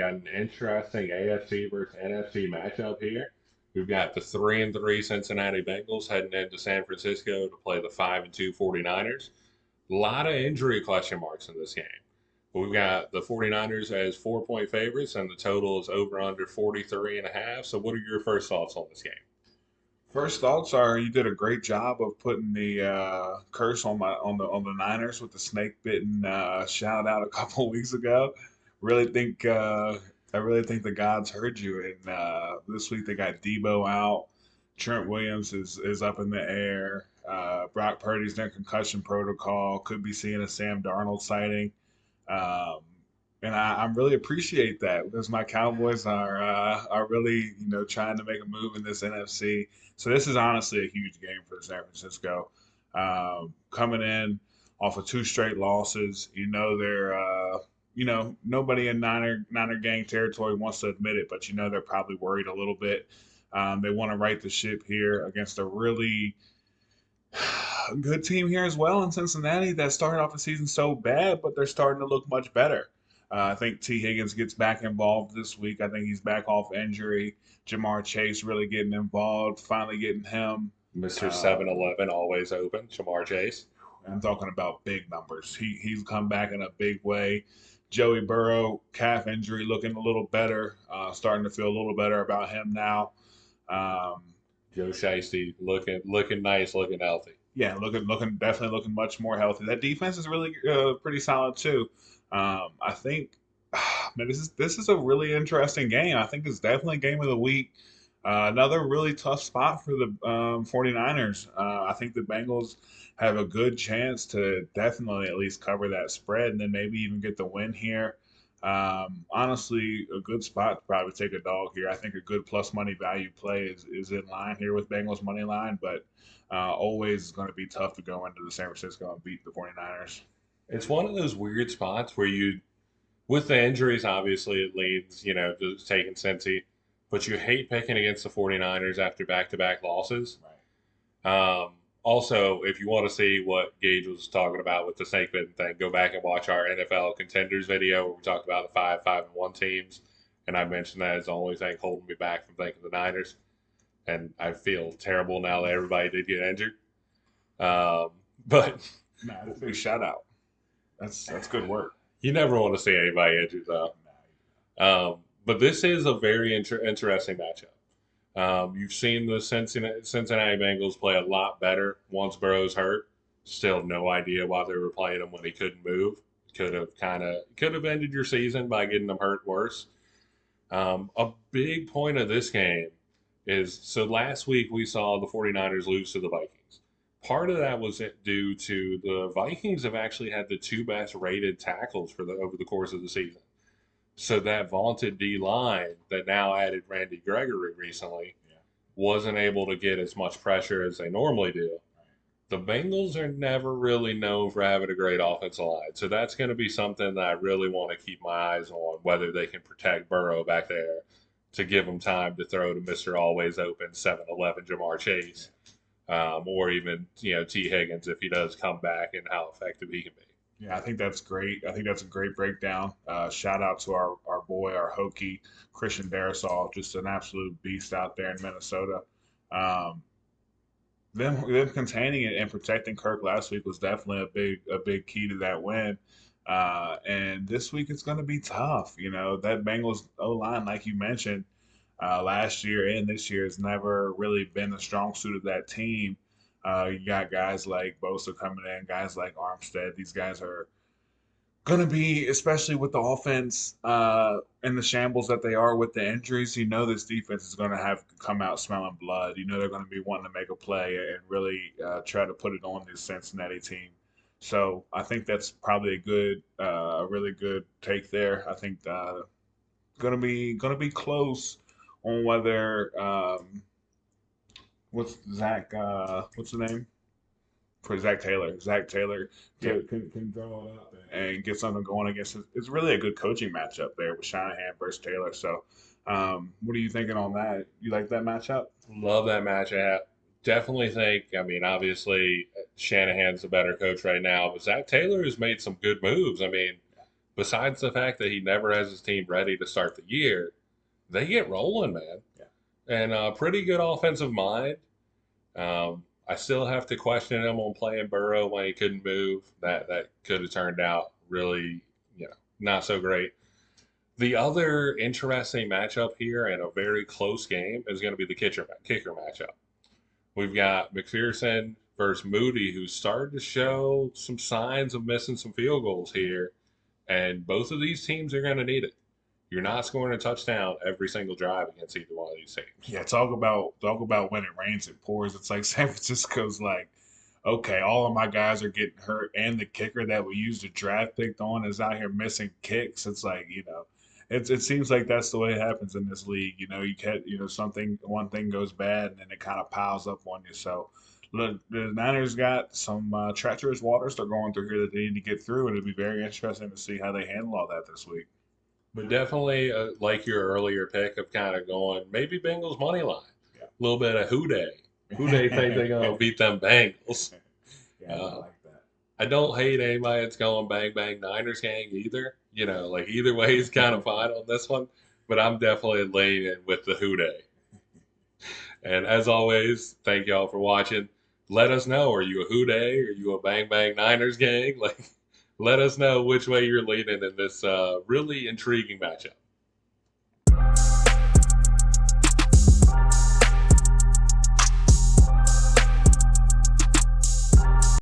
got an interesting AFC versus NFC matchup here. We've got the 3-3 Cincinnati Bengals heading into San Francisco to play the 5-2 49ers. A lot of injury question marks in this game. But we've got the 49ers as 4-point favorites, and the total is over under 43.5. So, what are your first thoughts on this game? First thoughts are you did a great job of putting the curse on the Niners with the snake bitten shout out a couple of weeks ago. Really think I really think the gods heard you. And this week they got Debo out. Trent Williams is up in the air. Brock Purdy's in concussion protocol. Could be seeing a Sam Darnold sighting. Um, and I really appreciate that because my Cowboys are really trying to make a move in this NFC. So this is honestly a huge game for San Francisco. Coming in off of two straight losses, they're nobody in Niner gang territory wants to admit it, but they're probably worried a little bit. They want to right the ship here against a really good team here as well in Cincinnati that started off the season so bad, but they're starting to look much better. I think T. Higgins gets back involved this week. I think he's back off injury. Jamar Chase really getting involved, finally getting him. Mr. Uh, 7-Eleven always open, Jamar Chase. I'm talking about big numbers. He's come back in a big way. Joey Burrow, calf injury, looking a little better. Starting to feel a little better about him now. Um, Joe Shiesty looking nice, looking healthy. yeah, looking definitely looking much more healthy. That defense is really pretty solid too. I think, man, this is a really interesting game. I think it's definitely game of the week. Another really tough spot for the 49ers. I think the Bengals have a good chance to definitely at least cover that spread and then maybe even get the win here. Honestly, a good spot to probably take a dog here. I think a good plus money value play is in line here with Bengals money line, but always going to be tough to go into the San Francisco and beat the 49ers. It's one of those weird spots where with the injuries, obviously it leads, to taking Cincy, but you hate picking against the 49ers after back-to-back losses. Right. Also, if you want to see what Gage was talking about with the snake bitten thing, go back and watch our NFL contenders video where we talked about the 5-5-1 teams, and I mentioned that as the only thing holding me back from thinking the Niners. And I feel terrible now that everybody did get injured. But Nah, that's a big shout out. That's good work. you never want to see anybody injured, though. But this is a very interesting matchup. You've seen the Cincinnati Bengals play a lot better once Burrow's hurt. Still no idea why they were playing him when he couldn't move. Could have ended your season by getting him hurt worse. A big point of this game is so last week we saw the 49ers lose to the Vikings. Part of that was due to the Vikings have actually had the two best rated tackles over the course of the season. So that vaunted D line that now added Randy Gregory recently Yeah. wasn't able to get as much pressure as they normally do. The Bengals are never really known for having a great offensive line. So that's going to be something that I really want to keep my eyes on, whether they can protect Burrow back there to give him time to throw to Mr. Always Open 7-Eleven Jamar Chase, or even, T. Higgins if he does come back and how effective he can be. Yeah, I think that's great. I think that's a great breakdown. Shout out to our boy, our Hokie, Christian Darrisaw, just an absolute beast out there in Minnesota. Um, them containing it and protecting Kirk last week was definitely a big key to that win. And this week it's going to be tough. That Bengals O line, like you mentioned, last year and this year has never really been the strong suit of that team. You got guys like Bosa coming in, guys like Armstead. These guys are going to be, especially with the offense and the shambles that they are with the injuries. This defense is going to have to come out smelling blood. They're going to be wanting to make a play and really try to put it on this Cincinnati team. So I think that's probably a really good take there. I think gonna be close on whether what's Zach what's the name for Zach Taylor. Zach Taylor Yeah. can draw it up and get something going against it. It's really a good coaching matchup there with Shanahan versus Taylor. So what are you thinking on that? You like that matchup? Love that matchup. Definitely think, obviously Shanahan's a better coach right now, but Zach Taylor has made some good moves. besides the fact that he never has his team ready to start the year, they get rolling, man. Yeah. And pretty good offensive mind. I still have to question him on playing Burrow when he couldn't move. That could have turned out really, not so great. The other interesting matchup here and a very close game is going to be the kicker matchup. We've got McPherson versus Moody, who's started to show some signs of missing some field goals here. And both of these teams are going to need it. You're not scoring a touchdown every single drive against either one of these teams. Yeah, talk about when it rains, it pours. It's like San Francisco's like, okay, all of my guys are getting hurt, and the kicker that we used a draft pick on is out here missing kicks. It's like it seems like that's the way it happens in this league. You get one thing goes bad, and then it kind of piles up on you. So. Look, the Niners got some treacherous waters they're going through here that they need to get through, and it'll be very interesting to see how they handle all that this week. But definitely, like your earlier pick of kind of going, maybe Bengals money line. Yeah. A little bit of who day. Who they think they're going to beat them Bengals. Yeah, I Uh, like that. I don't hate anybody that's going bang bang Niners gang either. Like either way is kind of fine on this one. But I'm definitely leaning with the who day. And as always, thank y'all for watching. Let us know. Are you a who day? Are you a bang bang Niners gang? Like, let us know which way you're leaning in this really intriguing matchup.